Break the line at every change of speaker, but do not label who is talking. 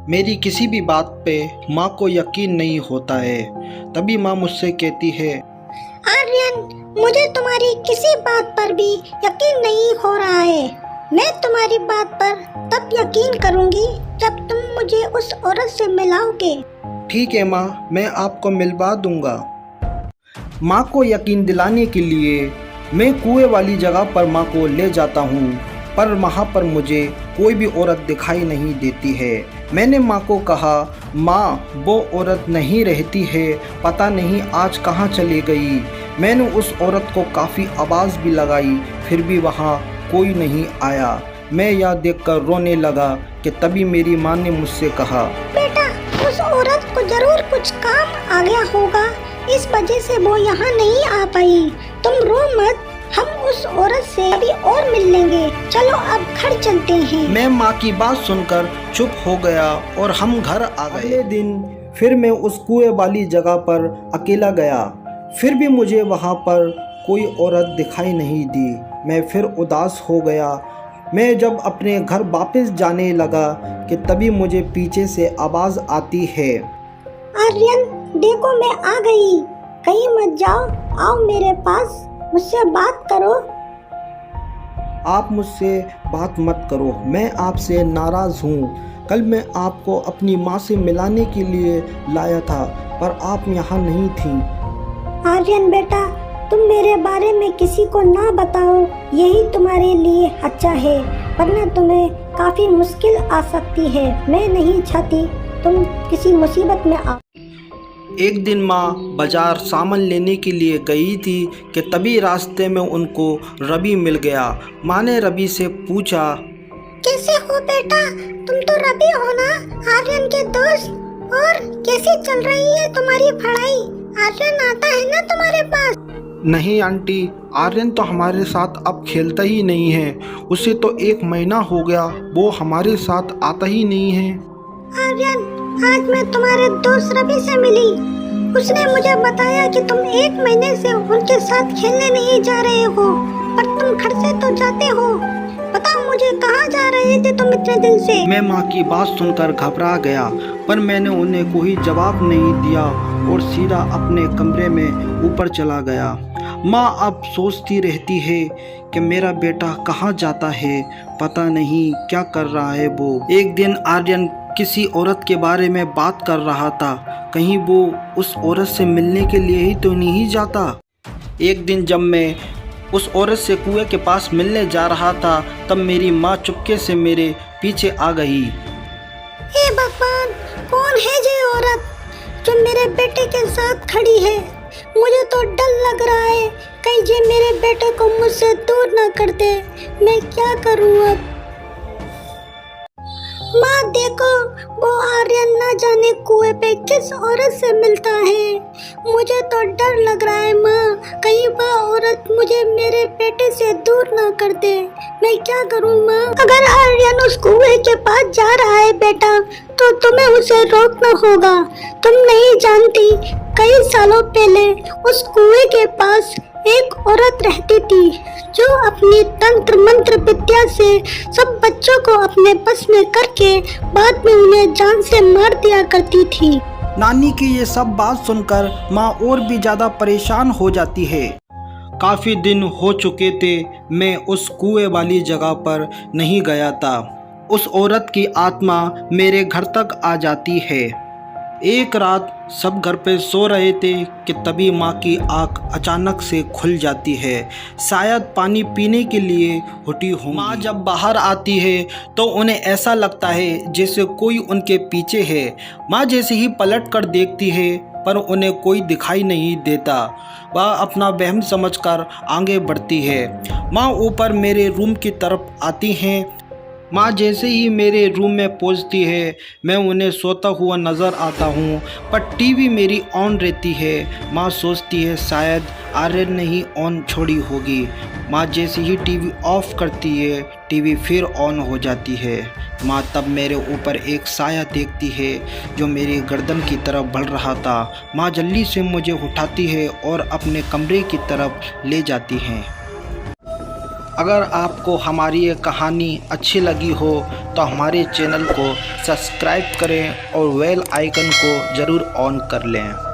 मेरी किसी भी बात पे माँ को यकीन नहीं होता है। तभी माँ मुझसे कहती है,
आर्यन, मुझे तुम्हारी किसी बात पर भी यकीन नहीं हो रहा है। मैं तुम्हारी बात पर तब यकीन करूंगी जब तुम मुझे उस औरत से मिलाओगे।
ठीक है माँ, मैं आपको मिलवा दूंगा। माँ को यकीन दिलाने के लिए मैं कुएं वाली जगह पर माँ को ले जाता हूँ, पर वहाँ पर मुझे कोई भी औरत दिखाई नहीं देती है। मैंने माँ को कहा, माँ वो औरत नहीं रहती है, पता नहीं आज कहाँ चली गई। मैंने उस औरत को काफ़ी आवाज़ भी लगाई, फिर भी वहाँ कोई नहीं आया। मैं यह देखकर रोने लगा कि तभी मेरी माँ ने मुझसे कहा,
बेटा, उस औरत को जरूर कुछ काम आ गया होगा, इस वजह से वो यहाँ नहीं आ पाई। तुम रो मत, हम उस औरत से अभी और मिल लेंगे। चलो अब घर चलते हैं।
मैं माँ की बात सुनकर चुप हो गया और हम घर आ गए। अगले दिन फिर मैं उस कुएं वाली जगह पर अकेला गया, फिर भी मुझे वहाँ पर कोई औरत दिखाई नहीं दी। मैं फिर उदास हो गया। मैं जब अपने घर वापस जाने लगा कि तभी मुझे पीछे से आवाज़ आती है,
आर्यन, देखो मैं आ गई, कहीं मत जाओ, आओ मेरे पास, मुझसे बात करो।
आप मुझसे बात मत करो, मैं आपसे नाराज़ हूँ। कल मैं आपको अपनी माँ से मिलाने के लिए लाया था, पर आप यहाँ नहीं थी।
आर्यन बेटा, तुम मेरे बारे में किसी को ना बताओ, यही तुम्हारे लिए अच्छा है, वरना तुम्हें काफ़ी मुश्किल आ सकती है। मैं नहीं चाहती तुम किसी मुसीबत में आओ।
एक दिन माँ बाजार सामान लेने के लिए गई थी कि तभी रास्ते में उनको रवि मिल गया। माँ ने रवि से पूछा,
कैसे हो बेटा? तुम तो रवि हो ना, आर्यन के दोस्त? और कैसी चल रही है तुम्हारी पढ़ाई? आर्यन आता है ना तुम्हारे पास?
नहीं आंटी, आर्यन तो हमारे साथ अब खेलता ही नहीं है। उसे तो 1 महीना हो गया, वो हमारे साथ आता ही नहीं है।
आर्यन, आज मैं तुम्हारे दोस्त रवि से मिली। उसने मुझे बताया कि तुम 1 महीने से उनके साथ खेलने नहीं जा रहे हो, पर तुम घर से तो जाते हो। बताओ मुझे, कहाँ जा रहे थे तुम इतने दिन से?
मैं माँ की बात सुनकर घबरा गया, पर मैंने उन्हें कोई जवाब नहीं दिया और सीधा अपने कमरे में ऊपर चला गया। माँ अब सोचती रहती है कि मेरा बेटा कहाँ जाता है, पता नहीं क्या कर रहा है वो। एक दिन आर्यन किसी औरत के बारे में बात कर रहा था, कहीं वो उस औरत से मिलने के लिए ही तो नहीं जाता। एक दिन जब मैं उस औरत से कुएं के पास मिलने जा रहा था, तब मेरी माँ चुपके से मेरे पीछे आ गई।
हे भगवान, कौन है ये औरत जो मेरे बेटे के साथ खड़ी है? मुझे तो डर लग रहा है, कहीं ये मेरे बेटे को मुझसे दूर ना कर दे। मैं क्या करूँ अब? माँ देखो, वो आर्यन ना जाने कुएं पे किस औरत से मिलता है। मुझे तो डर लग रहा है माँ, कहीं वह औरत मुझे मेरे बेटे से दूर ना कर दे। मैं क्या करूँ माँ? अगर आर्यन उस कुएं के पास जा रहा है बेटा, तो तुम्हें उसे रोकना होगा। तुम नहीं जानती, कई सालों पहले उस कुएं के पास एक औरत रहती थी जो अपनी तंत्र मंत्र विद्या से सब बच्चों को अपने बस में करके बाद में उन्हें जान से मार दिया करती थी।
नानी की ये सब बात सुनकर माँ और भी ज़्यादा परेशान हो जाती है। काफ़ी दिन हो चुके थे मैं उस कुएं वाली जगह पर नहीं गया था। उस औरत की आत्मा मेरे घर तक आ जाती है। एक रात सब घर पे सो रहे थे कि तभी माँ की आँख अचानक से खुल जाती है। शायद पानी पीने के लिए उठी हो। माँ जब बाहर आती है तो उन्हें ऐसा लगता है जैसे कोई उनके पीछे है। माँ जैसे ही पलट कर देखती है, पर उन्हें कोई दिखाई नहीं देता। वह अपना वहम समझकर आगे बढ़ती है। माँ ऊपर मेरे रूम की तरफ आती हैं। माँ जैसे ही मेरे रूम में पहुंचती है, मैं उन्हें सोता हुआ नज़र आता हूँ, पर टीवी मेरी ऑन रहती है। माँ सोचती है शायद आर्यन ने ही ऑन छोड़ी होगी। माँ जैसे ही टीवी ऑफ करती है, टीवी फिर ऑन हो जाती है। माँ तब मेरे ऊपर एक साया देखती है जो मेरी गर्दन की तरफ बढ़ रहा था। माँ जल्दी से मुझे उठाती है और अपने कमरे की तरफ ले जाती हैं। अगर आपको हमारी ये कहानी अच्छी लगी हो तो हमारे चैनल को सब्सक्राइब करें और बेल आइकन को ज़रूर ऑन कर लें।